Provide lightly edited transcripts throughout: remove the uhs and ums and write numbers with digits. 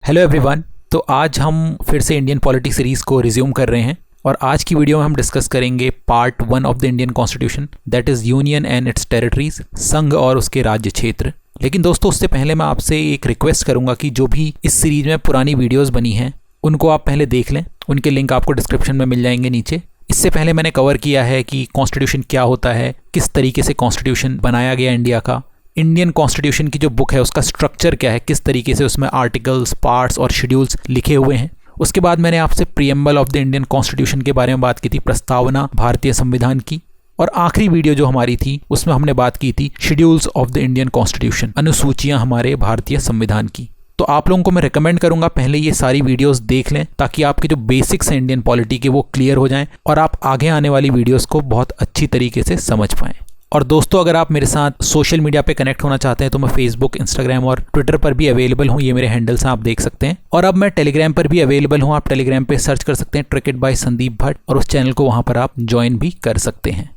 Hello everyone. तो आज हम फिर से इंडियन पॉलिटी सीरीज़ को रिज्यूम कर रहे हैं और आज की वीडियो में हम डिस्कस करेंगे part 1 of the Indian constitution, that is union and it's territories, संघ और उसके राज्य क्षेत्र। लेकिन दोस्तों, उससे पहले मैं आपसे एक रिक्वेस्ट करूंगा कि जो भी इस सीरीज में पुरानी वीडियोस बनी हैं उनको आप पहले देख लें। उनके लिंक आपको डिस्क्रिप्शन में मिल जाएंगे नीचे। इससे पहले मैंने कवर किया है कि कॉन्स्टिट्यूशन क्या होता है, किस तरीके से कॉन्स्टिट्यूशन बनाया गया इंडिया का, इंडियन कॉन्स्टिट्यूशन की जो बुक है उसका स्ट्रक्चर क्या है, किस तरीके से उसमें आर्टिकल्स, पार्ट्स और शेड्यूल्स लिखे हुए हैं। उसके बाद मैंने आपसे preamble of the Indian constitution के बारे में बात की थी, प्रस्तावना भारतीय संविधान की। और आखिरी वीडियो जो हमारी थी उसमें हमने बात की थी schedules of the Indian constitution, अनुसूचियां हमारे भारतीय संविधान की। तो आप लोगों को मैं रिकमेंड करूंगा पहले ये सारी वीडियोस देख लें ताकि आपके जो बेसिक्स हैं इंडियन पॉलिटी के वो क्लियर हो जाएं और आप आगे आने वाली वीडियोस को बहुत अच्छी तरीके से समझ पाएं। और दोस्तों, अगर आप मेरे साथ सोशल मीडिया पे कनेक्ट होना चाहते हैं तो मैं फेसबुक, इंस्टाग्राम और ट्विटर पर भी अवेलेबल हूँ। ये मेरे हैंडल्स हैं, आप देख सकते हैं। और अब मैं टेलीग्राम पर भी अवेलेबल हूँ। आप टेलीग्राम पे सर्च कर सकते हैं ट्रिकेट बाय संदीप भट्ट और उस चैनल को वहाँ पर आप ज्वाइन भी कर सकते हैं।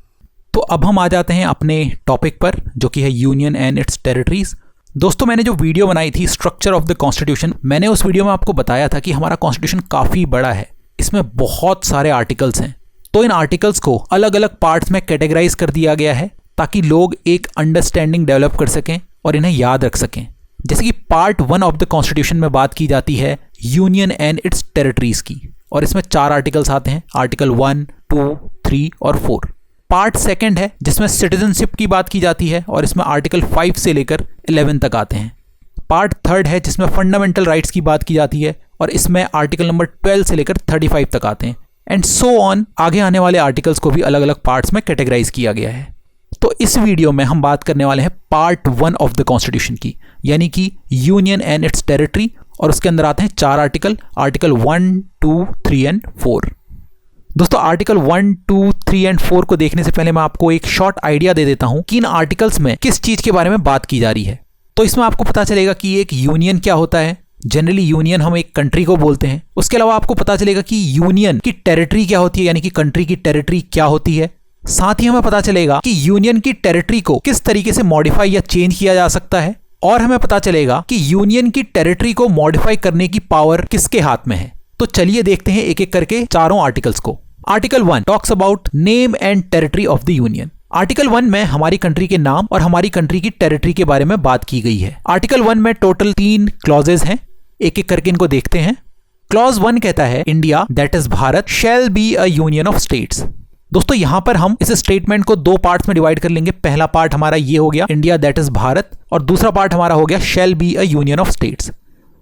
तो अब हम आ जाते हैं अपने टॉपिक पर, जो कि है यूनियन एंड इट्स टेरिटरीज। दोस्तों, मैंने जो वीडियो बनाई थी स्ट्रक्चर ऑफ द कॉन्स्टिट्यूशन, मैंने उस वीडियो में आपको बताया था कि हमारा कॉन्स्टिट्यूशन काफ़ी बड़ा है, इसमें बहुत सारे आर्टिकल्स हैं। तो इन आर्टिकल्स को अलग अलग पार्ट्स में कैटेगराइज कर दिया गया है ताकि लोग एक अंडरस्टैंडिंग डेवलप कर सकें और इन्हें याद रख सकें। जैसे कि पार्ट 1 ऑफ द कॉन्स्टिट्यूशन में बात की जाती है यूनियन एंड इट्स टेरिटरीज की, और इसमें 4 आर्टिकल्स आते हैं, आर्टिकल 1, 2, 3 और 4। पार्ट 2 है जिसमें सिटीजनशिप की बात की जाती है और इसमें आर्टिकल 5 से लेकर 11 तक आते हैं। पार्ट 3 है जिसमें फंडामेंटल राइट्स की बात की जाती है और इसमें आर्टिकल नंबर 12 से लेकर 35 तक आते हैं, एंड सो ऑन। आगे आने वाले आर्टिकल्स को भी अलग अलग पार्ट्स में कैटेगराइज किया गया है। तो इस वीडियो में हम बात करने वाले हैं पार्ट 1 ऑफ द कॉन्स्टिट्यूशन की, यानी कि यूनियन एंड इट्स टेरिटरी, और उसके अंदर आते हैं 4 आर्टिकल 1, 2, 3 एंड 4। दोस्तों, आर्टिकल 1, 2, 3 एंड 4 को देखने से पहले मैं आपको एक शॉर्ट आइडिया दे देता हूं कि इन आर्टिकल्स में किस चीज के बारे में बात की जा रही है। तो इसमें आपको पता चलेगा कि एक यूनियन क्या होता है। जनरली यूनियन हम एक कंट्री को बोलते हैं। उसके अलावा आपको पता चलेगा कि यूनियन की टेरिटरी क्या होती है, यानी कि कंट्री की टेरिटरी क्या होती है। साथ ही हमें पता चलेगा कि यूनियन की टेरिटरी को किस तरीके से मॉडिफाई या चेंज किया जा सकता है, और हमें पता चलेगा कि यूनियन की टेरिटरी को मॉडिफाई करने की पावर किसके हाथ में है। तो चलिए देखते हैं एक एक करके चारों आर्टिकल्स को। Article 1 talks about name and territory of the union. Article 1 में हमारी कंट्री के नाम और हमारी कंट्री की टेरिटरी के बारे में बात की गई है। आर्टिकल 1 में टोटल 3 क्लॉजेज हैं, एक एक करके इनको देखते हैं। क्लॉज 1 कहता है India, that is Bharat, shall be a union of states. दोस्तों, यहां पर हम इस स्टेटमेंट को 2 पार्ट्स में डिवाइड कर लेंगे। पहला पार्ट हमारा ये हो गया इंडिया दैट इज भारत, और दूसरा पार्ट हमारा हो गया shall be a union of states.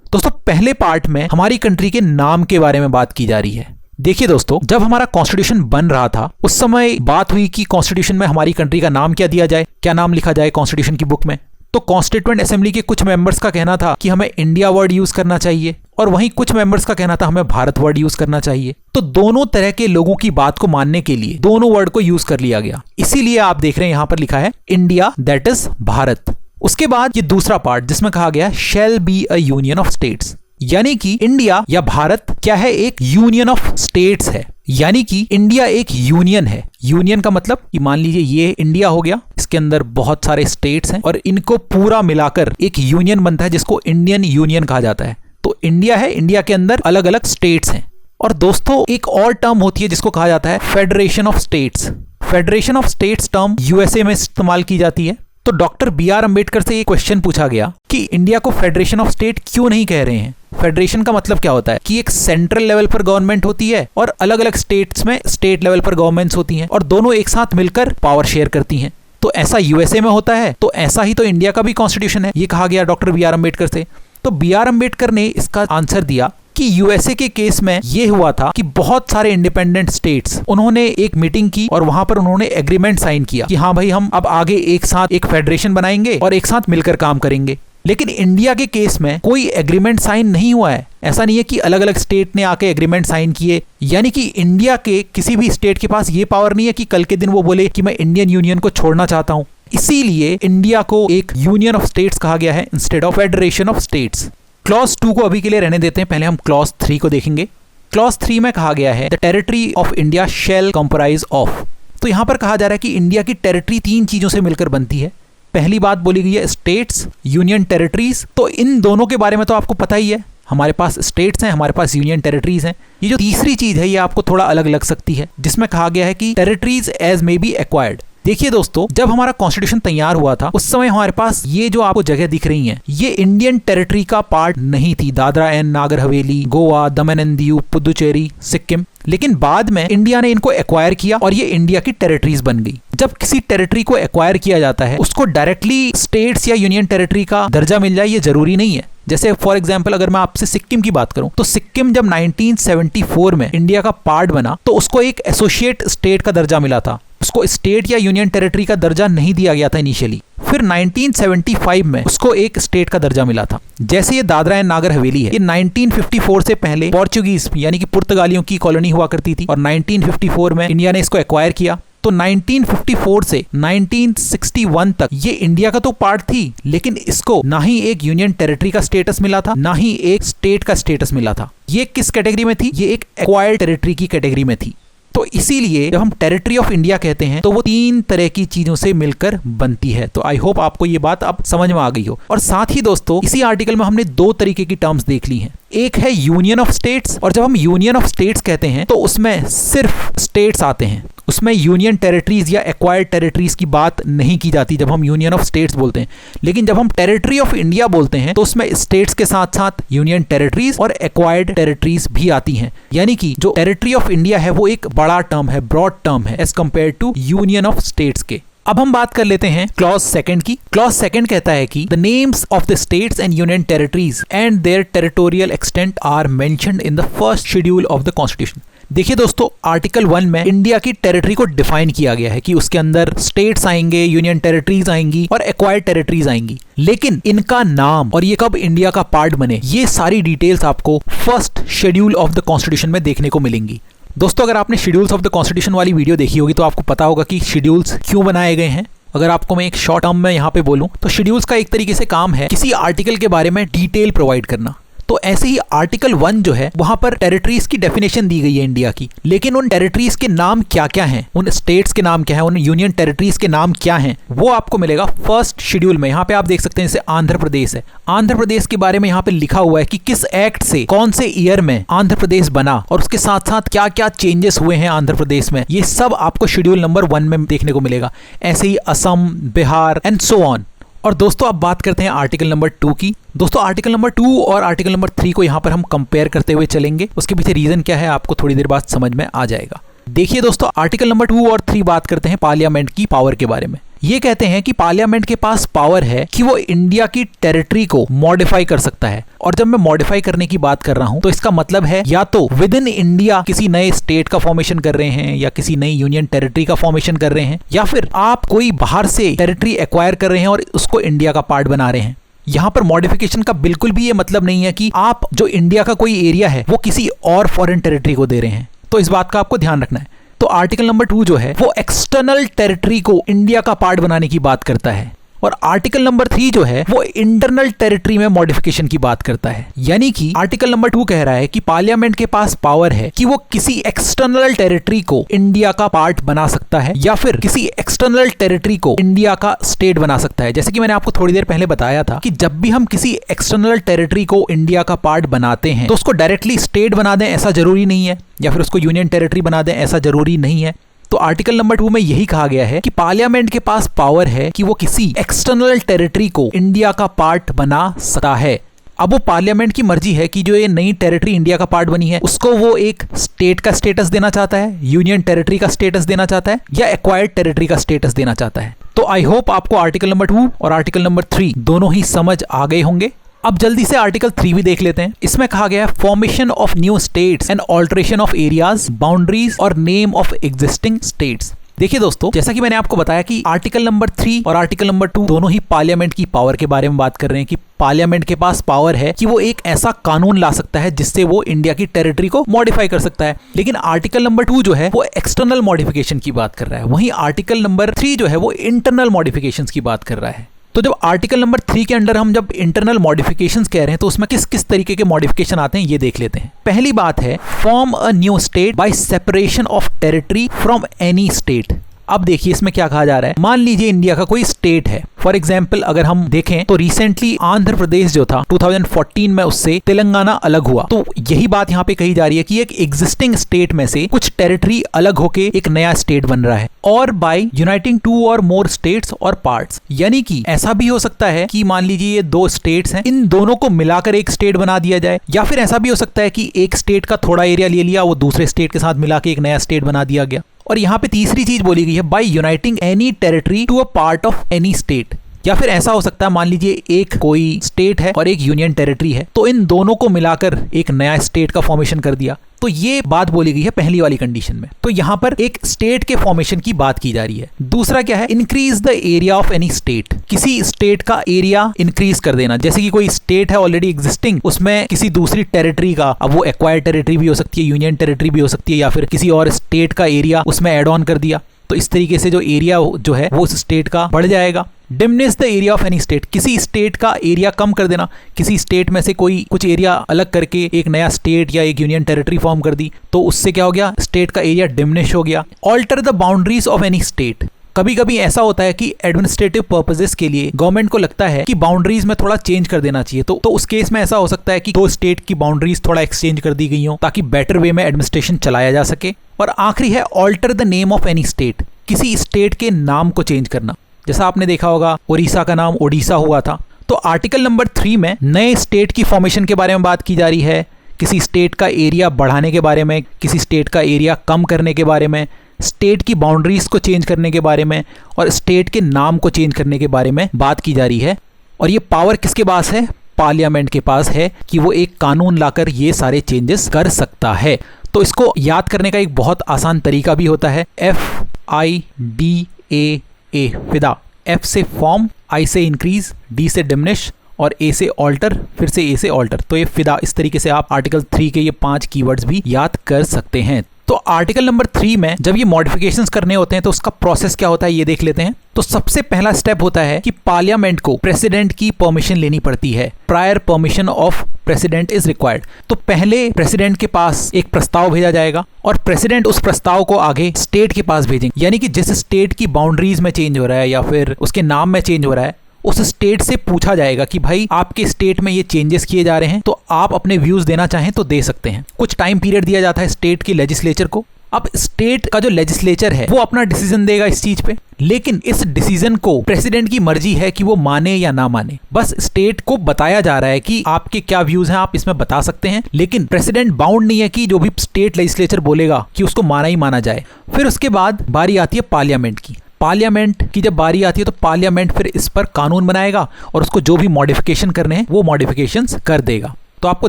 दोस्तों, पहले पार्ट में हमारी कंट्री के नाम के बारे में बात की जा रही है। देखिए दोस्तों, जब हमारा कॉन्स्टिट्यूशन बन रहा था उस समय बात हुई कि कॉन्स्टिट्यूशन में हमारी कंट्री का नाम क्या दिया जाए, क्या नाम लिखा जाए कॉन्स्टिट्यूशन की बुक में। तो कॉन्स्टिट्यूएंट असेंबली के कुछ मेंबर्स का कहना था कि हमें इंडिया वर्ड यूज करना चाहिए, और वहीं कुछ मेंबर्स का कहना था हमें भारत वर्ड यूज करना चाहिए। तो दोनों तरह के लोगों की बात को मानने के लिए दोनों वर्ड को यूज कर लिया गया। इसीलिए आप देख रहे हैं यहां पर लिखा है इंडिया दैट इज भारत। उसके बाद ये दूसरा पार्ट जिसमें कहा गया shall be a union of states, यानी कि इंडिया या भारत क्या है, एक यूनियन ऑफ स्टेट्स है, यानी कि इंडिया एक यूनियन है। यूनियन का मतलब कि मान लीजिए ये इंडिया हो गया, इसके अंदर बहुत सारे स्टेट्स हैं और इनको पूरा मिलाकर एक यूनियन बनता है जिसको इंडियन यूनियन कहा जाता है। तो इंडिया है, इंडिया के अंदर अलग अलग स्टेट्स हैं। और दोस्तों, एक और टर्म होती है जिसको कहा जाता है federation of states. Federation of states term USA में इस्तेमाल की जाती है। तो डॉक्टर BR अम्बेडकर से एक क्वेश्चन पूछा गया कि इंडिया को फेडरेशन ऑफ स्टेट क्यों नहीं कह रहे हैं। फेडरेशन का मतलब क्या होता है कि एक सेंट्रल लेवल पर गवर्नमेंट होती है और अलग अलग स्टेट्स में स्टेट लेवल पर गवर्नमेंट्स होती हैं और दोनों एक साथ मिलकर पावर शेयर करती हैं। तो ऐसा यूएसए में होता है, तो ऐसा ही तो इंडिया का भी कॉन्स्टिट्यूशन है, ये कहा गया डॉक्टर BR अम्बेडकर से। तो BR अम्बेडकर ने इसका आंसर दिया कि यूएसए के केस में ये हुआ था कि बहुत सारे इंडिपेंडेंट स्टेट्स, उन्होंने एक मीटिंग की और वहां पर उन्होंने एग्रीमेंट साइन किया कि हाँ भाई, हम अब आगे एक साथ एक फेडरेशन बनाएंगे और एक साथ मिलकर काम करेंगे। लेकिन इंडिया के केस में कोई एग्रीमेंट साइन नहीं हुआ है। ऐसा नहीं है कि अलग अलग स्टेट ने आके एग्रीमेंट साइन किए, यानी कि इंडिया के किसी भी स्टेट के पास ये पावर नहीं है कि कल के दिन वो बोले कि मैं इंडियन यूनियन को छोड़ना चाहता हूं। इसीलिए इंडिया को एक यूनियन ऑफ स्टेट्स कहा गया है instead of federation of states. Clause 2 को अभी के लिए रहने देते हैं, पहले हम क्लॉज 3 को देखेंगे। क्लॉज 3 में कहा गया है the territory of India shall comprise of. तो यहां पर कहा जा रहा है कि इंडिया की टेरिटरी 3 चीजों से मिलकर बनती है। पहली बात बोली गई है स्टेट्स, यूनियन टेरिटरीज। तो इन दोनों के बारे में तो आपको पता ही है, हमारे पास स्टेट्स हैं, हमारे पास यूनियन टेरिटरीज हैं। ये जो तीसरी चीज है ये आपको थोड़ा अलग लग सकती है, जिसमें कहा गया है कि territories as may be acquired. देखिए दोस्तों, जब हमारा कॉन्स्टिट्यूशन तैयार हुआ था उस समय हमारे पास ये जो आपको जगह दिख रही हैं ये इंडियन टेरिटरी का पार्ट नहीं थी। Dadra and Nagar Haveli, Goa, Daman and Diu, Puducherry, Sikkim. लेकिन बाद में इंडिया ने इनको एक्वायर किया और ये इंडिया की टेरिटरीज बन गई। जब किसी टेरिटरी को एक्वायर किया जाता है उसको डायरेक्टली स्टेट्स या यूनियन टेरिटरी का दर्जा मिल जाए ये जरूरी नहीं है। जैसे फॉर एग्जाम्पल अगर मैं आपसे सिक्किम की बात करूं तो सिक्किम जब 1974 में इंडिया का पार्ट बना तो उसको एक एसोसिएट स्टेट का दर्जा मिला था। उसको स्टेट या यूनियन टेरिटरी का दर्जा नहीं दिया गया था इनिशियली। फिर 1975 में उसको एक स्टेट का दर्जा मिला था। जैसे ये दादरा एंड नागर हवेली है, ये 1954 से पहले पोर्चुगीज यानी कि पुर्तगालियों की कॉलोनी हुआ करती थी और 1954 में इंडिया ने इसको एक्वायर किया। तो 1954 से 1961 तक ये इंडिया का तो पार्ट थी, लेकिन इसको ना ही एक यूनियन टेरिटरी का स्टेटस मिला था ना ही एक स्टेट का स्टेटस मिला था। ये किस कैटेगरी में थी? ये एक एक्वायर्ड टेरिटरी की कैटेगरी में थी। तो इसीलिए जब हम टेरिटरी ऑफ इंडिया कहते हैं तो वो 3 तरह की चीजों से मिलकर बनती है। तो आई होप आपको ये बात अब समझ में आ गई हो। और साथ ही दोस्तों इसी आर्टिकल में हमने 2 तरीके की टर्म्स देख ली हैं। एक है यूनियन ऑफ स्टेट्स, और जब हम यूनियन ऑफ स्टेट्स कहते हैं तो उसमें सिर्फ स्टेट्स आते हैं, उसमें यूनियन टेरिटरीज या एक्वायर्ड टेरिटरीज की बात नहीं की जाती जब हम यूनियन ऑफ स्टेट्स बोलते हैं। लेकिन जब हम टेरिटरी ऑफ इंडिया बोलते हैं तो उसमें स्टेट्स के साथ साथ यूनियन टेरिटरीज और एक्वायर्ड टेरिटरीज भी आती हैं। यानी कि जो टेरिटरी ऑफ इंडिया है वो एक बड़ा टर्म है, ब्रॉड टर्म है as compare to union of states के। अब हम बात कर लेते हैं क्लॉज सेकंड की। क्लॉज सेकंड कहता है कि the names of the states and union territories and their territorial extent are mentioned in the first schedule of the constitution. देखिए दोस्तों, आर्टिकल 1 में इंडिया की टेरिटरी को डिफाइन किया गया है कि उसके अंदर स्टेट्स आएंगे, यूनियन टेरिटरीज आएंगी और एक्वायर्ड टेरिटरीज आएंगी। लेकिन इनका नाम और ये कब इंडिया का पार्ट बने, ये सारी डिटेल्स आपको first schedule of the constitution में देखने को मिलेंगी। दोस्तों, अगर आपने शेड्यूल्स ऑफ द कॉन्स्टिट्यूशन वाली वीडियो देखी होगी तो आपको पता होगा कि शेड्यूल्स क्यों बनाए गए हैं। अगर आपको मैं एक शॉर्ट टर्म में यहाँ पे बोलूं तो शेड्यूल्स का एक तरीके से काम है किसी आर्टिकल के बारे में डिटेल प्रोवाइड करना। तो ऐसे ही आर्टिकल 1 जो है वहां पर टेरिटरीज की डेफिनेशन दी गई है इंडिया की, लेकिन उन टेरिटरीज के नाम क्या क्या हैं, उन स्टेट्स के नाम क्या हैं, उन यूनियन टेरिटरीज के नाम क्या हैं, वो आपको मिलेगा फर्स्ट शेड्यूल में। यहाँ पे आप देख सकते हैं जैसे आंध्र प्रदेश है, आंध्र प्रदेश के बारे में यहाँ पे लिखा हुआ है कि किस एक्ट से कौन से ईयर में आंध्र प्रदेश बना और उसके साथ साथ क्या क्या चेंजेस हुए हैं आंध्र प्रदेश में, ये सब आपको शेड्यूल नंबर 1 में देखने को मिलेगा। ऐसे ही Assam, Bihar and so on. और दोस्तों अब बात करते हैं आर्टिकल नंबर 2 की। दोस्तों आर्टिकल नंबर 2 और आर्टिकल नंबर 3 को यहाँ पर हम कंपेयर करते हुए चलेंगे। उसके पीछे रीजन क्या है आपको थोड़ी देर बाद समझ में आ जाएगा। देखिए दोस्तों, आर्टिकल नंबर 2 और 3 बात करते हैं पार्लियामेंट की पावर के बारे में। ये कहते हैं कि पार्लियामेंट के पास पावर है कि वो इंडिया की टेरिटरी को मॉडिफाई कर सकता है। और जब मैं मॉडिफाई करने की बात कर रहा हूं तो इसका मतलब है या तो विद इन इंडिया किसी नए स्टेट का फॉर्मेशन कर रहे हैं या किसी नई यूनियन टेरिटरी का फॉर्मेशन कर रहे हैं, या फिर आप कोई बाहर से टेरिटरी एक्वायर कर रहे हैं और उसको इंडिया का पार्ट बना रहे हैं। यहाँ पर मॉडिफिकेशन का बिल्कुल भी ये मतलब नहीं है कि आप जो इंडिया का कोई एरिया है वो किसी और फॉरेन टेरिटरी को दे रहे हैं। तो इस बात का आपको ध्यान रखना है। तो आर्टिकल नंबर 2 जो है वो एक्सटर्नल टेरिटरी को इंडिया का पार्ट बनाने की बात करता है, और आर्टिकल नंबर 3 जो है वो इंटरनल टेरिटरी में मॉडिफिकेशन की बात करता है। यानी कि आर्टिकल नंबर 2 कह रहा है कि पार्लियामेंट के पास पावर है कि वो किसी एक्सटर्नल टेरिटरी को इंडिया का पार्ट बना सकता है या फिर किसी एक्सटर्नल टेरिटरी को इंडिया का स्टेट बना सकता है। जैसे कि मैंने आपको थोड़ी देर पहले बताया था कि जब भी हम किसी एक्सटर्नल टेरिटरी को इंडिया का पार्ट बनाते हैं तो उसको डायरेक्टली स्टेट बना दें ऐसा जरूरी नहीं है, या फिर उसको यूनियन टेरिटरी बना दें ऐसा जरूरी नहीं है। तो आर्टिकल नंबर 2 में यही कहा गया है कि पार्लियामेंट के पास पावर है कि वो किसी एक्सटर्नल टेरिटरी को इंडिया का पार्ट बना सकता है। अब वो पार्लियामेंट की मर्जी है कि जो ये नई टेरिटरी इंडिया का पार्ट बनी है उसको वो एक स्टेट का स्टेटस देना चाहता है, यूनियन टेरिटरी का स्टेटस देना चाहता है, या एक्वायर्ड टेरिटरी का स्टेटस देना चाहता है। तो आई होप आपको आर्टिकल नंबर 2 और आर्टिकल नंबर 3 दोनों ही समझ आ गए होंगे। अब जल्दी से आर्टिकल 3 भी देख लेते हैं। इसमें कहा गया है formation of new states and alteration of areas, boundaries और नेम ऑफ एग्जिस्टिंग स्टेट्स। देखिए दोस्तों, जैसा कि मैंने आपको बताया कि आर्टिकल नंबर 3 और आर्टिकल नंबर 2 दोनों ही पार्लियामेंट की पावर के बारे में बात कर रहे हैं कि पार्लियामेंट के पास पावर है कि वो एक ऐसा कानून ला सकता है जिससे वो इंडिया की टेरिटरी को मॉडिफाई कर सकता है। लेकिन आर्टिकल नंबर 2 जो है वो एक्सटर्नल मॉडिफिकेशन की बात कर रहा है, वहीं आर्टिकल नंबर 3 जो है वो इंटरनल मॉडिफिकेशंस की बात कर रहा है। तो जब आर्टिकल नंबर 3 के अंडर हम जब इंटरनल मॉडिफिकेशंस कह रहे हैं तो उसमें किस किस तरीके के मॉडिफिकेशन आते हैं ये देख लेते हैं। पहली बात है form a new state by separation of territory from any state. अब देखिए इसमें क्या कहा जा रहा है। मान लीजिए इंडिया का कोई स्टेट है, फॉर एग्जाम्पल अगर हम देखें तो रिसेंटली आंध्र प्रदेश जो था 2014 में उससे तेलंगाना अलग हुआ। तो यही बात यहाँ पे कही जा रही है कि एक एग्जिस्टिंग स्टेट में से कुछ टेरिटरी अलग होके एक नया स्टेट बन रहा है, और बाय यूनाइटिंग टू और मोर स्टेट्स और पार्ट्स। यानी कि ऐसा भी हो सकता है कि मान लीजिए ये दो स्टेट्स हैं, इन दोनों को मिलाकर एक स्टेट बना दिया जाए, या फिर ऐसा भी हो सकता है कि एक स्टेट का थोड़ा एरिया ले लिया, वो दूसरे स्टेट के साथ मिला के एक नया स्टेट बना दिया गया। और यहाँ पे तीसरी चीज बोली गई है, by uniting any territory to a part of any state. या फिर ऐसा हो सकता है मान लीजिए एक कोई स्टेट है और एक यूनियन टेरिटरी है, तो इन दोनों को मिलाकर एक नया स्टेट का फॉर्मेशन कर दिया। तो ये बात बोली गई है पहली वाली कंडीशन में। तो यहां पर एक स्टेट के फॉर्मेशन की बात की जा रही है। दूसरा क्या है, increase the area of any state. किसी स्टेट का एरिया इंक्रीज कर देना, जैसे कि कोई स्टेट है ऑलरेडी एग्जिस्टिंग, उसमें किसी दूसरी टेरिटरी का, अब वो एक्वायर्ड टेरिटरी भी हो सकती है, यूनियन टेरिटरी भी हो सकती है, या फिर किसी और स्टेट का एरिया उसमें एड ऑन कर दिया, तो इस तरीके से जो एरिया जो है वो उस स्टेट का बढ़ जाएगा। Diminish the area of any state, किसी स्टेट का एरिया कम कर देना, किसी स्टेट में से कोई कुछ एरिया अलग करके एक नया स्टेट या एक यूनियन टेरिटरी फॉर्म कर दी, तो उससे क्या हो गया, स्टेट का एरिया डिमिनिश हो गया। Alter the boundaries of any state, कभी कभी ऐसा होता है कि एडमिनिस्ट्रेटिव पर्पसेस के लिए गवर्नमेंट को लगता है कि बाउंड्रीज में थोड़ा चेंज कर देना चाहिए, तो उस केस में ऐसा हो सकता है कि दो स्टेट की बाउंड्रीज थोड़ा एक्सचेंज कर दी गई हो ताकि बेटर वे में एडमिनिस्ट्रेशन चलाया जा सके। और आखिरी है alter the name of any state, किसी स्टेट के नाम को चेंज करना। जैसा आपने देखा होगा उड़ीसा का नाम ओडिशा हुआ था। तो आर्टिकल नंबर 3 में नए स्टेट की फॉर्मेशन के बारे में बात की जा रही है, किसी स्टेट का एरिया बढ़ाने के बारे में, किसी स्टेट का एरिया कम करने के बारे में, स्टेट की बाउंड्रीज को चेंज करने के बारे में, और स्टेट के नाम को चेंज करने के बारे में बात की जा रही है। और ये पावर किसके पास है, पार्लियामेंट के पास है कि वो एक कानून लाकर ये सारे चेंजेस कर सकता है। तो इसको याद करने का एक बहुत आसान तरीका भी होता है, FIDA, फिदा। F से फॉर्म, I से इंक्रीज, D से डिमिनिश और A से ऑल्टर, फिर से A से ऑल्टर। तो ये फिदा, इस तरीके से आप आर्टिकल 3 के ये 5 कीवर्ड्स भी याद कर सकते हैं। तो आर्टिकल नंबर 3 में जब ये मॉडिफिकेशंस करने होते हैं तो उसका प्रोसेस क्या होता है ये देख लेते हैं। तो सबसे पहला स्टेप होता है कि पार्लियामेंट को प्रेसिडेंट की परमिशन लेनी पड़ती है। Prior permission of president is required. तो पहले प्रेसिडेंट के पास एक प्रस्ताव भेजा जाएगा और प्रेसिडेंट उस प्रस्ताव को आगे स्टेट के पास भेजेंगे। यानी कि जिस स्टेट की बाउंड्रीज में चेंज हो रहा है या फिर उसके नाम में चेंज हो रहा है, उस स्टेट से पूछा जाएगा कि भाई आपके स्टेट में ये चेंजेस किए जा रहे हैं, तो आप अपने व्यूज देना चाहें तो दे सकते हैं। कुछ टाइम पीरियड दिया जाता है स्टेट की लेजिस्लेचर को। अब स्टेट का जो लेजिस्लेचर है वो अपना डिसीजन देगा इस चीज पे, लेकिन इस डिसीजन को प्रेसिडेंट की मर्जी है कि वो माने या ना माने। बस स्टेट को बताया जा रहा है कि आपके क्या व्यूज हैं, आप इसमें बता सकते हैं, लेकिन प्रेसिडेंट बाउंड नहीं है कि जो भी स्टेट लेजिस्लेचर बोलेगा कि उसको माना ही माना जाए। फिर उसके बाद बारी आती है पार्लियामेंट की। पार्लियामेंट की जब बारी आती है तो पार्लियामेंट फिर इस पर कानून बनाएगा और उसको जो भी मॉडिफिकेशन करने हैं वो मॉडिफिकेशंस कर देगा। तो आपको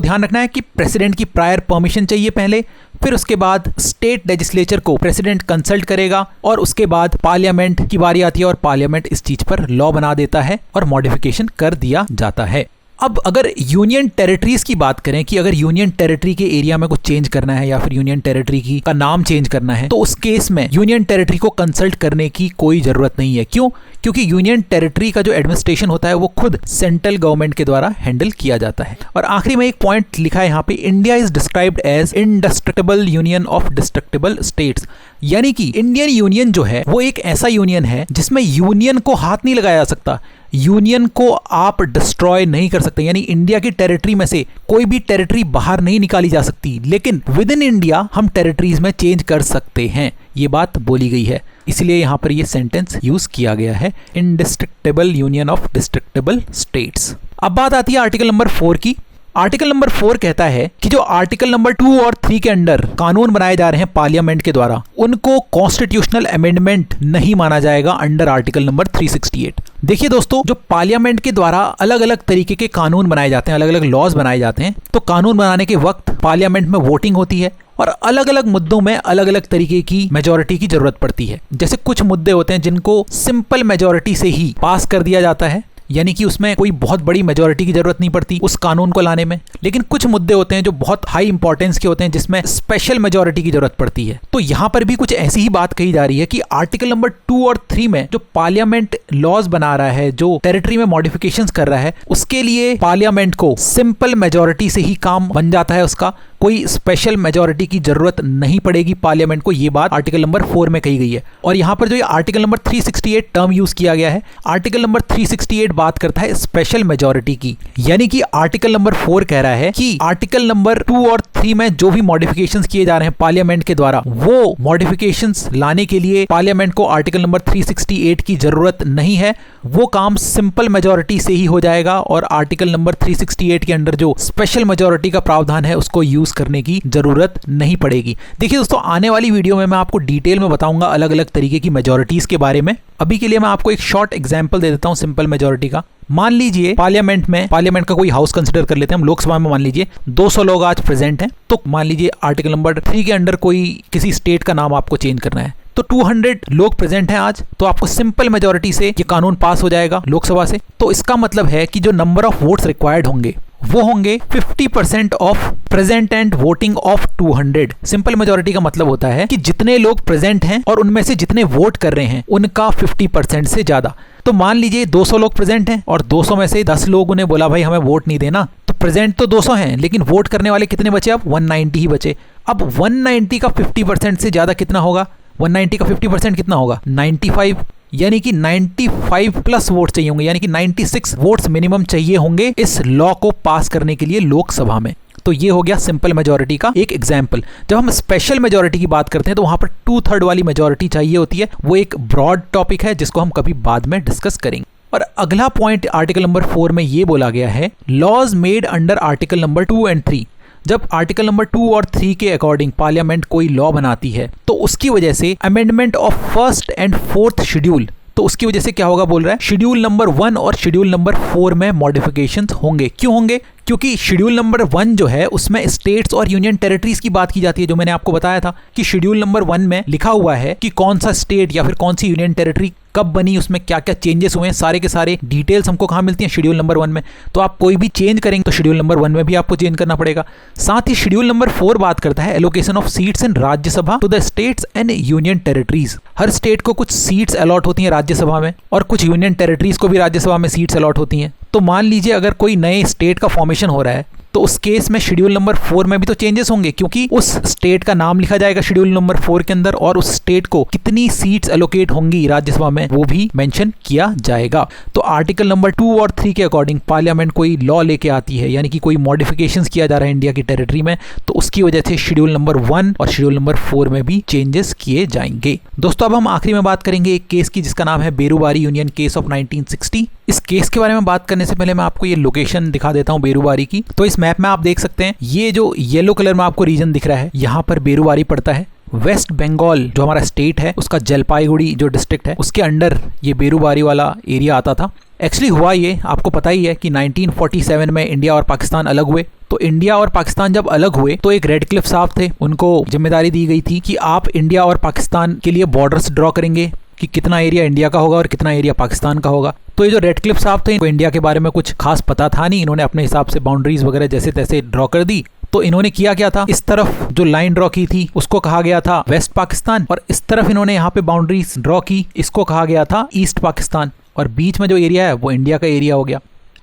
ध्यान रखना है कि प्रेसिडेंट की प्रायर परमिशन चाहिए पहले, फिर उसके बाद स्टेट लेजिस्लेचर को प्रेसिडेंट कंसल्ट करेगा और उसके बाद पार्लियामेंट की बारी आती है और पार्लियामेंट इस चीज पर लॉ बना देता है और मॉडिफिकेशन कर दिया जाता है। अब अगर यूनियन टेरिटरीज की बात करें कि अगर यूनियन टेरिटरी के एरिया में कुछ चेंज करना है या फिर यूनियन टेरिटरी की का नाम चेंज करना है, तो उस केस में यूनियन टेरिटरी को कंसल्ट करने की कोई जरूरत नहीं है। क्यों? क्योंकि यूनियन टेरिटरी का जो एडमिनिस्ट्रेशन होता है वो खुद सेंट्रल गवर्नमेंट के द्वारा हैंडल किया जाता है। और आखिरी में एक पॉइंट लिखा है यहाँ पे, India is described as indestructible union of destructible states. यानी कि इंडियन यूनियन जो है वो एक ऐसा यूनियन है जिसमें यूनियन को हाथ नहीं लगाया जा सकता, यूनियन को आप डिस्ट्रॉय नहीं कर सकते। यानी इंडिया की टेरिटरी में से कोई भी टेरिटरी बाहर नहीं निकाली जा सकती, लेकिन विद इन इंडिया हम टेरिटरीज में चेंज कर सकते हैं, ये बात बोली गई है। इसलिए यहां पर ये सेंटेंस यूज किया गया है, indestructible union of destructible states. अब बात आती है आर्टिकल नंबर 4 की। आर्टिकल नंबर 4 कहता है कि जो आर्टिकल नंबर 2 और 3 के अंडर कानून बनाए जा रहे हैं पार्लियामेंट के द्वारा, उनको कॉन्स्टिट्यूशनल अमेंडमेंट नहीं माना जाएगा अंडर आर्टिकल नंबर 368। देखिए दोस्तों, जो पार्लियामेंट के द्वारा अलग अलग तरीके के कानून बनाए जाते हैं, अलग अलग लॉज बनाए जाते हैं, तो कानून बनाने के वक्त पार्लियामेंट में वोटिंग होती है और अलग अलग मुद्दों में अलग अलग तरीके की मेजोरिटी की जरूरत पड़ती है। जैसे कुछ मुद्दे होते हैं जिनको सिंपल मेजोरिटी से ही पास कर दिया जाता है, यानी कि उसमें कोई बहुत बड़ी मेजोरिटी की जरूरत नहीं पड़ती उस कानून को लाने में। लेकिन कुछ मुद्दे होते हैं जो बहुत हाई इंपॉर्टेंस के होते हैं जिसमें स्पेशल मेजोरिटी की जरूरत पड़ती है। तो यहां पर भी कुछ ऐसी ही बात कही जा रही है कि आर्टिकल नंबर 2 और 3 में जो पार्लियामेंट लॉज बना रहा है, जो टेरिटरी में मॉडिफिकेशंस कर रहा है, उसके लिए पार्लियामेंट को सिंपल मेजोरिटी से ही काम बन जाता है, उसका कोई स्पेशल मेजोरिटी की जरूरत नहीं पड़ेगी पार्लियामेंट को। ये बात आर्टिकल नंबर 4 में कही गई है। और यहां पर जो ये आर्टिकल नंबर 368 टर्म यूज किया गया है, आर्टिकल नंबर 368 बात करता है स्पेशल मेजोरिटी की। यानी कि आर्टिकल नंबर 4 कह रहा है कि आर्टिकल नंबर 2 और 3 में जो भी मॉडिफिकेशंस किए जा रहे हैं पार्लियामेंट के द्वारा, वो मॉडिफिकेशंस लाने के लिए पार्लियामेंट को आर्टिकल नंबर 368 की जरूरत नहीं है। वो काम सिंपल मेजोरिटी से ही हो जाएगा और आर्टिकल नंबर 368 के अंडर जो स्पेशल मेजोरिटी का प्रावधान है उसको यूज करने की जरूरत नहीं पड़ेगी। देखिए दोस्तों, आने वाली वीडियो में मैं आपको डिटेल में बताऊंगा अलग अलग तरीके की मेजोरिटीज के बारे में। अभी के लिए मैं आपको एक शॉर्ट एग्जांपल दे देता हूं सिंपल मेजोरिटी का। मान लीजिए पार्लियामेंट का कोई हाउस कंसिडर कर लेते हैं हम, लोकसभा में मान लीजिए 200 लोग आज प्रेजेंट हैं। तो मान लीजिए आर्टिकल नंबर 3 के अंडर कोई किसी स्टेट का नाम आपको चेंज करना है, तो 200 लोग प्रेजेंट हैं आज, तो आपको सिंपल मेजोरिटी से ये कानून पास हो जाएगा लोकसभा से। तो इसका मतलब है कि जो नंबर ऑफ वोट्स रिक्वायर्ड होंगे वो होंगे 50% of present and voting of 200। Simple majority का मतलब होता है कि जितने लोग प्रेजेंट हैं और उनमें से जितने वोट कर रहे हैं उनका 50% से ज्यादा। तो मान लीजिए 200 लोग प्रेजेंट हैं और 200 में से 10 लोगों ने बोला भाई हमें वोट नहीं देना, तो प्रेजेंट तो 200 हैं लेकिन वोट करने वाले कितने बचे? अब 190 ही बचे। अब 190 का 50% से ज्यादा कितना होगा? 190 का 50% कितना होगा? 95, यानी कि 95 प्लस वोट चाहिए होंगे, यानी कि 96 वोट्स मिनिमम चाहिए होंगे इस लॉ को पास करने के लिए लोकसभा में। तो ये हो गया सिंपल मेजोरिटी का एक एग्जाम्पल। जब हम स्पेशल मेजोरिटी की बात करते हैं तो वहां पर 2/3 वाली मेजोरिटी चाहिए होती है। वो एक ब्रॉड टॉपिक है जिसको हम कभी बाद में डिस्कस करेंगे। और अगला पॉइंट आर्टिकल नंबर 4 में ये बोला गया है, laws made under article number 2 and 3। जब आर्टिकल नंबर 2 और 3 के अकॉर्डिंग पार्लियामेंट कोई लॉ बनाती है तो उसकी वजह से amendment of 1st and 4th schedule, तो उसकी वजह से क्या होगा बोल रहा है, शेड्यूल नंबर 1 और शेड्यूल नंबर 4 में मॉडिफिकेशंस होंगे। क्यों होंगे? क्योंकि शेड्यूल नंबर 1 जो है उसमें स्टेट्स और यूनियन टेरिटरीज की बात की जाती है। जो मैंने आपको बताया था कि शेड्यूल नंबर 1 में लिखा हुआ है कि कौन सा स्टेट या फिर कौन सी यूनियन टेरिटरी कब बनी, उसमें क्या क्या चेंजेस हुए हैं, सारे के सारे डिटेल्स हमको कहाँ मिलती हैं? शेड्यूल नंबर 1 में। तो आप कोई भी चेंज करेंगे तो शेड्यूल नंबर 1 में भी आपको चेंज करना पड़ेगा। साथ ही शेड्यूल नंबर 4 बात करता है allocation of seats in Rajya Sabha to the states and union territories. हर स्टेट को कुछ सीट्स अलॉट होती हैं राज्यसभा में और कुछ यूनियन टेरिटरीज को भी राज्यसभा में सीट्स अलॉट होती हैं। तो मान लीजिए अगर कोई नए स्टेट का फॉर्मेशन हो रहा है तो उस केस में शेड्यूल नंबर 4 में भी तो चेंजेस होंगे, क्योंकि उस स्टेट का नाम लिखा जाएगा शेड्यूल नंबर 4 के अंदर और उस स्टेट को कितनी सीट्स एलोकेट होंगी राज्यसभा में वो भी मेंशन किया जाएगा। तो आर्टिकल नंबर 2 और 3 के अकॉर्डिंग पार्लियामेंट कोई लॉ लेके आती है, यानी कि कोई मॉडिफिकेशंस किया जा रहा है इंडिया की टेरिटरी में, तो उसकी वजह से शेड्यूल नंबर 1 और शेड्यूल नंबर 4 में भी चेंजेस किए जाएंगे। दोस्तों, अब हम आखिरी में बात करेंगे एक केस की जिसका नाम है बेरूबारी यूनियन केस ऑफ 1960। इस केस के बारे में बात करने से पहले मैं आपको ये लोकेशन दिखा देता हूँ बेरूबारी की। तो इस मैप में आप देख सकते हैं ये जो येलो कलर में आपको रीजन दिख रहा है, यहाँ पर बेरूबारी पड़ता है। वेस्ट बंगाल जो हमारा स्टेट है उसका जलपाईगुड़ी जो डिस्ट्रिक्ट है उसके अंडर ये बेरूबारी वाला एरिया आता था। एक्चुअली हुआ ये आपको पता ही है कि 1947 में इंडिया और पाकिस्तान अलग हुए। तो इंडिया और पाकिस्तान जब अलग हुए तो एक रेडक्लिफ साहब थे, उनको जिम्मेदारी दी गई थी कि आप इंडिया और पाकिस्तान के लिए बॉर्डर्स ड्रॉ करेंगे कि कितना एरिया इंडिया का होगा और कितना एरिया पाकिस्तान का होगा। तो ये जो रेडक्लिफ साहब थे इनको इंडिया के बारे में कुछ खास पता था नहीं, इन्होंने अपने हिसाब से बाउंड्रीज वगैरह जैसे तैसे ड्रॉ कर दी। तो इन्होंने किया क्या था, इस तरफ जो लाइन ड्रॉ की थी उसको कहा गया था वेस्ट पाकिस्तान और इस तरफ इन्होंने यहाँ पे बाउंड्रीज ड्रॉ की, इसको कहा गया था ईस्ट पाकिस्तान और बीच में जो एरिया है वो इंडिया का एरिया हो गया।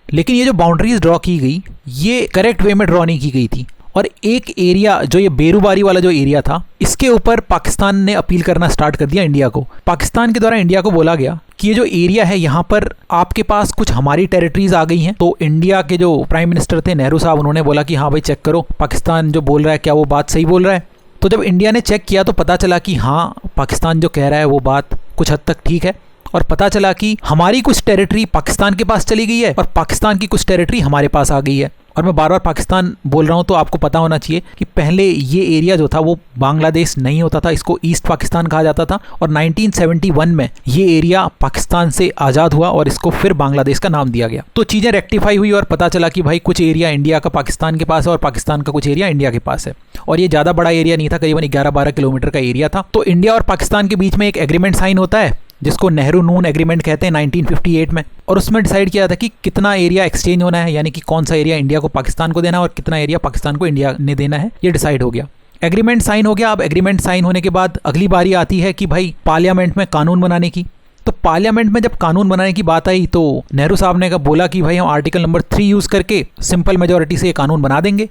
लेकिन ये जो बाउंड्रीज ड्रॉ की गई ये करेक्ट वे में ड्रॉ नहीं की गई थी और एक एरिया जो ये बेरूबारी वाला जो एरिया था इसके ऊपर पाकिस्तान ने अपील करना स्टार्ट कर दिया इंडिया को। पाकिस्तान के द्वारा इंडिया को बोला गया कि ये जो एरिया है यहाँ पर आपके पास कुछ हमारी टेरिटरीज आ गई हैं। तो इंडिया के जो प्राइम मिनिस्टर थे नेहरू साहब, उन्होंने बोला कि हाँ भाई चेक करो पाकिस्तान जो बोल रहा है क्या वो बात सही बोल रहा है। तो जब इंडिया ने चेक किया तो पता चला कि हाँ पाकिस्तान जो कह रहा है वो बात कुछ हद तक ठीक है और पता चला कि हमारी कुछ टेरिटरी पाकिस्तान के पास चली गई है और पाकिस्तान की कुछ टेरिटरी हमारे पास आ गई है। और मैं बार बार पाकिस्तान बोल रहा हूं तो आपको पता होना चाहिए कि पहले ये एरिया जो था वो बांग्लादेश नहीं होता था, इसको ईस्ट पाकिस्तान कहा जाता था और 1971 में ये एरिया पाकिस्तान से आज़ाद हुआ और इसको फिर बांग्लादेश का नाम दिया गया। तो चीज़ें रेक्टिफाई हुई और पता चला कि भाई कुछ एरिया इंडिया का पाकिस्तान के पास है और पाकिस्तान का कुछ एरिया इंडिया के पास है और ये ज़्यादा बड़ा एरिया नहीं था, करीबन 11-12 किलोमीटर का एरिया था। तो इंडिया और पाकिस्तान के बीच में एक एग्रीमेंट साइन होता है जिसको नेहरू नून एग्रीमेंट कहते हैं 1958 में। और उसमें डिसाइड किया था कि कितना एरिया एक्सचेंज होना है, यानी कि कौन सा एरिया इंडिया को पाकिस्तान को देना है और कितना एरिया पाकिस्तान को इंडिया ने देना है, ये डिसाइड हो गया। एग्रीमेंट साइन हो गया। अब एग्रीमेंट साइन होने के बाद अगली बारी आती है कि भाई पार्लियामेंट में कानून बनाने की। तो पार्लियामेंट में जब कानून बनाने की बात आई तो नेहरू साहब ने बोला कि भाई हम आर्टिकल नंबर 3 यूज करके सिंपल मेजोरिटी से ये कानून बना देंगे।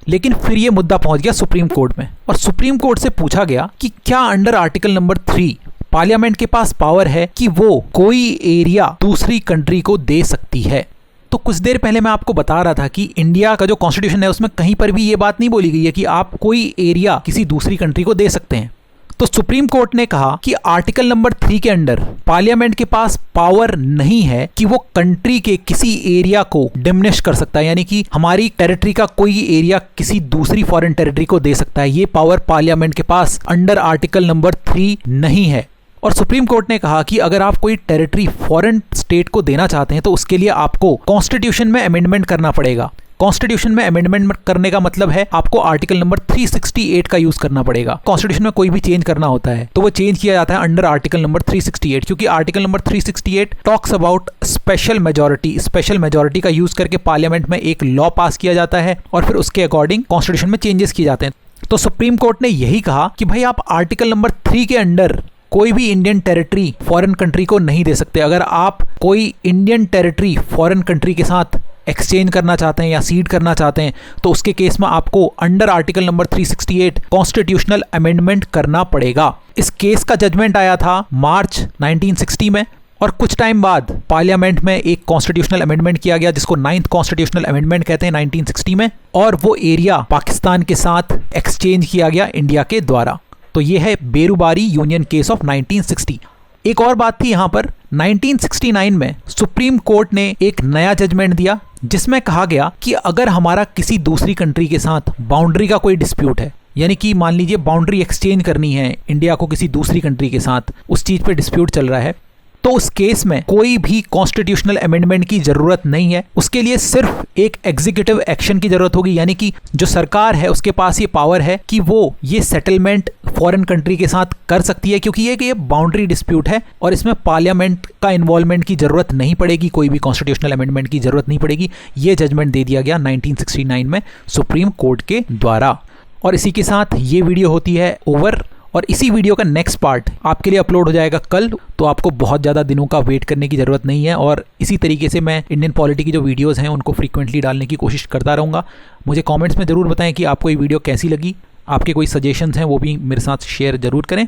लेकिन फिर ये मुद्दा पहुंच गया सुप्रीम कोर्ट में, और सुप्रीम कोर्ट से पूछा गया कि क्या अंडर आर्टिकल नंबर 3 पार्लियामेंट के पास पावर है कि वो कोई एरिया दूसरी कंट्री को दे सकती है। तो कुछ देर पहले मैं आपको बता रहा था कि इंडिया का जो कॉन्स्टिट्यूशन है उसमें कहीं पर भी ये बात नहीं बोली गई है कि आप कोई एरिया किसी दूसरी कंट्री को दे सकते हैं। तो सुप्रीम कोर्ट ने कहा कि आर्टिकल नंबर 3 के अंडर पार्लियामेंट के पास पावर नहीं है कि वो कंट्री के किसी एरिया को डिमिनिश कर सकता है, यानी कि हमारी टेरिटरी का कोई एरिया किसी दूसरी फॉरेन टेरिटरी को दे सकता है। ये पावर पार्लियामेंट के पास अंडर आर्टिकल नंबर 3 नहीं है। और सुप्रीम कोर्ट ने कहा कि अगर आप कोई टेरिटरी फॉरेन स्टेट को देना चाहते हैं तो उसके लिए आपको कॉन्स्टिट्यूशन में अमेंडमेंट करना पड़ेगा। कॉन्स्टिट्यूशन में अमेंडमेंट करने का मतलब है आपको आर्टिकल नंबर 368 का यूज करना पड़ेगा। कॉन्स्टिट्यूशन में कोई भी चेंज करना होता है तो वो चेंज किया जाता है अंडर आर्टिकल नंबर 368, क्योंकि article number 368 talks about special majority. Special majority का यूज करके पार्लियामेंट में एक लॉ पास किया जाता है और फिर उसके अकॉर्डिंग कॉन्स्टिट्यूशन में चेंजेस किए जाते हैं। तो सुप्रीम कोर्ट ने यही कहा कि भाई आप आर्टिकल नंबर 3 के अंडर कोई भी इंडियन टेरिटरी फॉरेन कंट्री को नहीं दे सकते। अगर आप कोई इंडियन टेरिटरी फॉरेन कंट्री के साथ एक्सचेंज करना चाहते हैं या सीड करना चाहते हैं तो उसके केस में आपको under article number 368 constitutional amendment करना पड़ेगा। इस केस का जजमेंट आया था मार्च 1960 में, और कुछ टाइम बाद पार्लियामेंट में एक कॉन्स्टिट्यूशनल अमेंडमेंट किया गया जिसको 9th कॉन्स्टिट्यूशनल अमेंडमेंट कहते हैं 1960 में, और वो एरिया पाकिस्तान के साथ एक्सचेंज किया गया इंडिया के द्वारा। तो ये है बेरुबारी यूनियन केस ऑफ 1960। एक और बात थी यहाँ पर, 1969 में सुप्रीम कोर्ट ने एक नया जजमेंट दिया जिसमें कहा गया कि अगर हमारा किसी दूसरी कंट्री के साथ बाउंड्री का कोई डिस्प्यूट है, यानी कि मान लीजिए बाउंड्री एक्सचेंज करनी है इंडिया को किसी दूसरी कंट्री के साथ, उस चीज पे डिस्प्यूट चल रहा है, तो उस केस में कोई भी कॉन्स्टिट्यूशनल अमेंडमेंट की जरूरत नहीं है। उसके लिए सिर्फ एक एग्जीक्यूटिव एक्शन की जरूरत होगी, यानी कि जो सरकार है उसके पास ये पावर है कि वो ये सेटलमेंट फॉरेन कंट्री के साथ कर सकती है, क्योंकि ये बाउंड्री डिस्प्यूट है और इसमें पार्लियामेंट का इन्वॉल्वमेंट की जरूरत नहीं पड़ेगी, कोई भी कॉन्स्टिट्यूशनल अमेंडमेंट की जरूरत नहीं पड़ेगी। ये जजमेंट दे दिया गया 1969 में सुप्रीम कोर्ट के द्वारा। और इसी के साथ ये वीडियो होती है ओवर, और इसी वीडियो का नेक्स्ट पार्ट आपके लिए अपलोड हो जाएगा कल, तो आपको बहुत ज़्यादा दिनों का वेट करने की ज़रूरत नहीं है। और इसी तरीके से मैं इंडियन पॉलिटी की जो वीडियोस हैं उनको फ्रीक्वेंटली डालने की कोशिश करता रहूँगा। मुझे कमेंट्स में ज़रूर बताएं कि आपको ये वीडियो कैसी लगी, आपके कोई सजेशंस हैं वो भी मेरे साथ शेयर ज़रूर करें।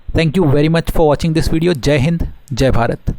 Thank you very much for watching this video. जय हिंद, जय भारत।